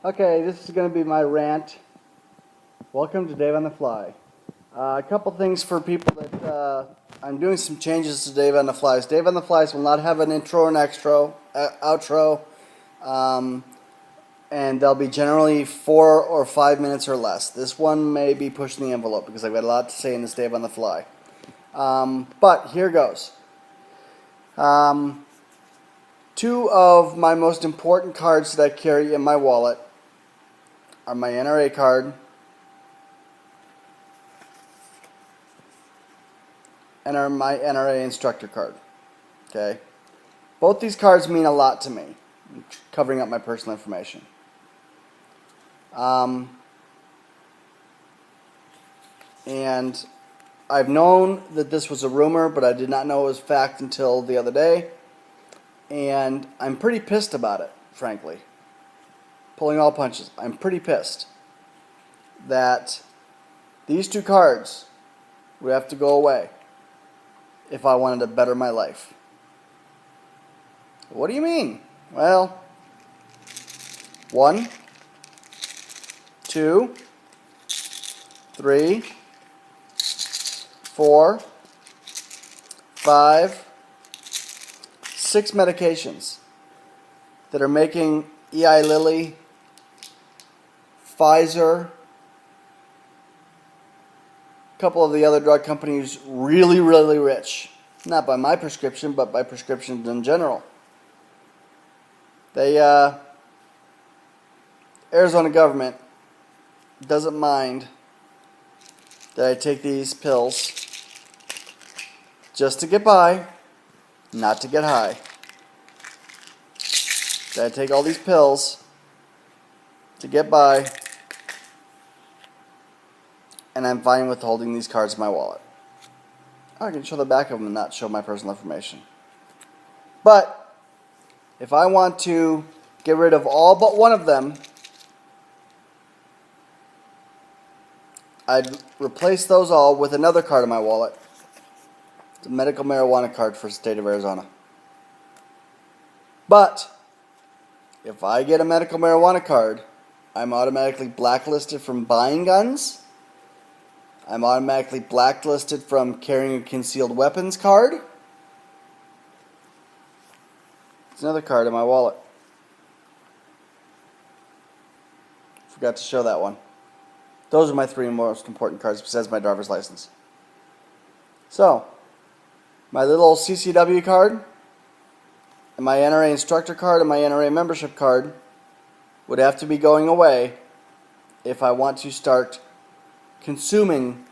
Okay, this is going to be my rant. Welcome to Dave on the Fly. A couple things for people that I'm doing some changes to Dave on the Flies. Dave on the Flies will not have an intro and outro, and they'll be generally 4 or 5 minutes or less. This one may be pushing the envelope because I've got a lot to say in this Dave on the Fly. But here goes. Two of my most important cards that I carry in my wallet are my NRA card and are my NRA instructor card. Okay? Both these cards mean a lot to me, covering up my personal information. And I've known that this was a rumor, but I did not know it was fact until the other day. And I'm pretty pissed about it, frankly. Pulling all punches. I'm pretty pissed that these two cards would have to go away if I wanted to better my life. What do you mean? Well, 1, 2, 3, 4, 5, 6 medications that are making Eli Lilly, Pfizer, a couple of the other drug companies really, really rich. Not by my prescription, but by prescriptions in general. Arizona government doesn't mind that I take these pills just to get by, not to get high. That I take all these pills to get by, and I'm fine with holding these cards in my wallet. I can show the back of them and not show my personal information. But if I want to get rid of all but one of them, I'd replace those all with another card in my wallet. It's a medical marijuana card for the state of Arizona. But if I get a medical marijuana card, I'm automatically blacklisted from buying guns. I'm automatically blacklisted from carrying a concealed weapons card. There's another card in my wallet. Forgot to show that one. Those are my 3 most important cards besides my driver's license. So, my little CCW card, and my NRA instructor card, and my NRA membership card would have to be going away if I want to start consuming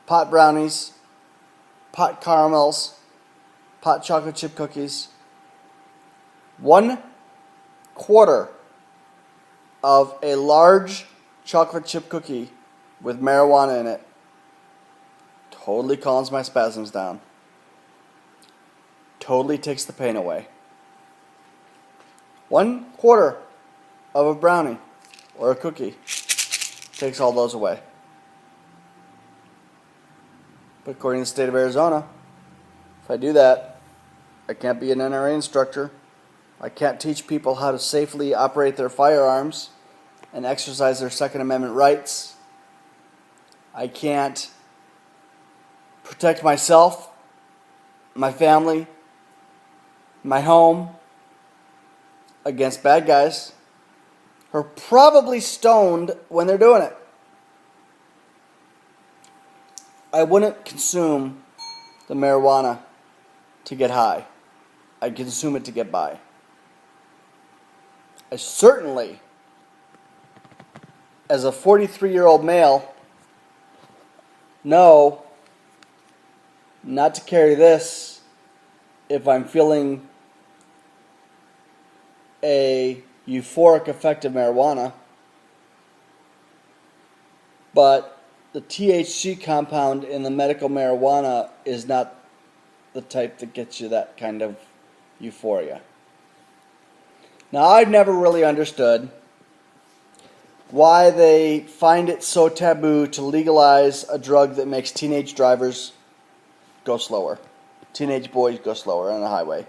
pot brownies, pot caramels, pot chocolate chip cookies. 1/4 of a large chocolate chip cookie with marijuana in it totally calms my spasms down. Totally takes the pain away. 1/4 of a brownie or a cookie takes all those away. But according to the state of Arizona, if I do that, I can't be an NRA instructor. I can't teach people how to safely operate their firearms and exercise their Second Amendment rights. I can't protect myself, my family, my home against bad guys who are probably stoned when they're doing it. I wouldn't consume the marijuana to get high. I'd consume it to get by. I certainly, as a 43-year-old male, know not to carry this if I'm feeling a euphoric effect of marijuana, but the THC compound in the medical marijuana is not the type that gets you that kind of euphoria. Now, I've never really understood why they find it so taboo to legalize a drug that makes teenage drivers go slower. Teenage boys go slower on the highway.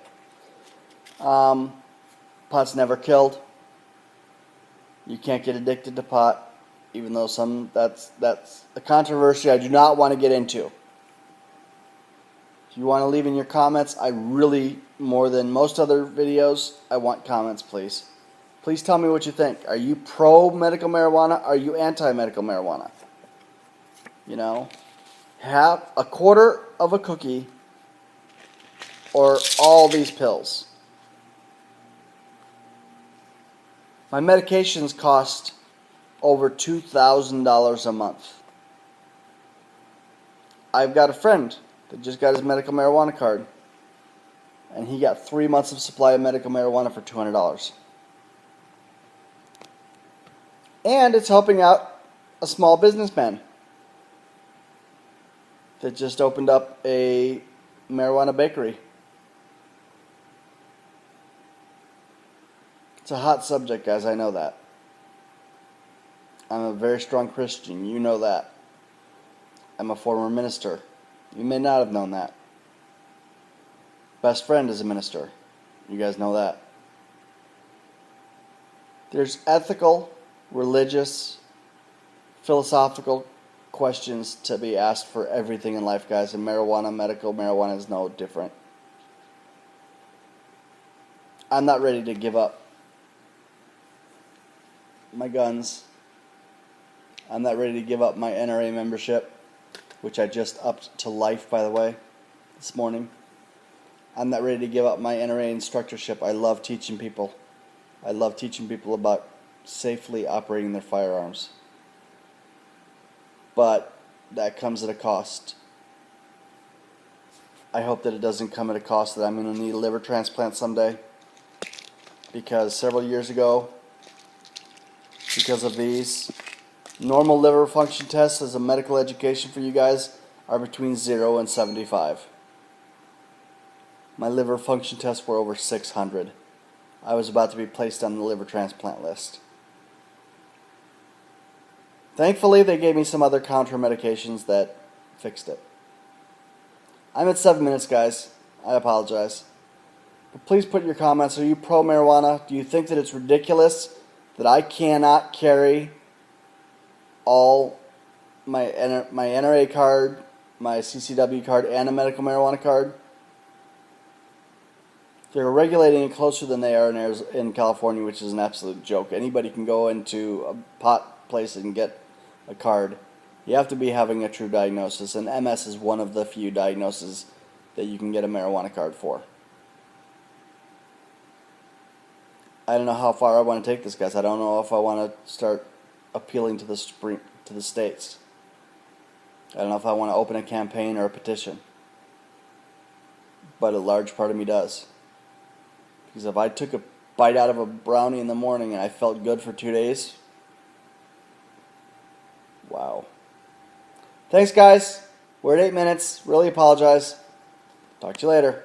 Pot's never killed. You can't get addicted to pot, even though that's a controversy I do not want to get into. If you want to leave in your comments, I really, more than most other videos, I want comments, please. Please tell me what you think. Are you pro-medical marijuana? Are you anti-medical marijuana? You know, have a quarter of a cookie or all these pills. My medications cost over $2,000 a month. I've got a friend that just got his medical marijuana card, and he got 3 months of supply of medical marijuana for $200. And it's helping out a small businessman that just opened up a marijuana bakery. It's a hot subject, guys, I know that. I'm a very strong Christian, you know that. I'm a former minister. You may not have known that. Best friend is a minister. You guys know that. There's ethical, religious, philosophical questions to be asked for everything in life, guys, and marijuana, medical marijuana is no different. I'm not ready to give up my guns. I'm not ready to give up my NRA membership, which I just upped to life, by the way, this morning. I'm not ready to give up my NRA instructorship. I love teaching people. I love teaching people about safely operating their firearms. But that comes at a cost. I hope that it doesn't come at a cost that I'm going to need a liver transplant someday. Because several years ago, because of these, normal liver function tests as a medical education for you guys are between 0 and 75. My liver function tests were over 600. I was about to be placed on the liver transplant list. Thankfully, they gave me some other counter medications that fixed it. I'm at 7 minutes, guys. I apologize. But please put your comments. Are you pro-marijuana? Do you think that it's ridiculous that I cannot carry all my NRA card, my CCW card, and a medical marijuana card? They're regulating it closer than they are in California, which is an absolute joke. Anybody can go into a pot place and get a card. You have to be having a true diagnosis, and MS is one of the few diagnoses that you can get a marijuana card for. I don't know how far I want to take this, guys. I don't know if I want to start appealing to the states. I don't know if I want to open a campaign or a petition. But a large part of me does. Because if I took a bite out of a brownie in the morning and I felt good for 2 days, wow. Thanks, guys. We're at 8 minutes. Really apologize. Talk to you later.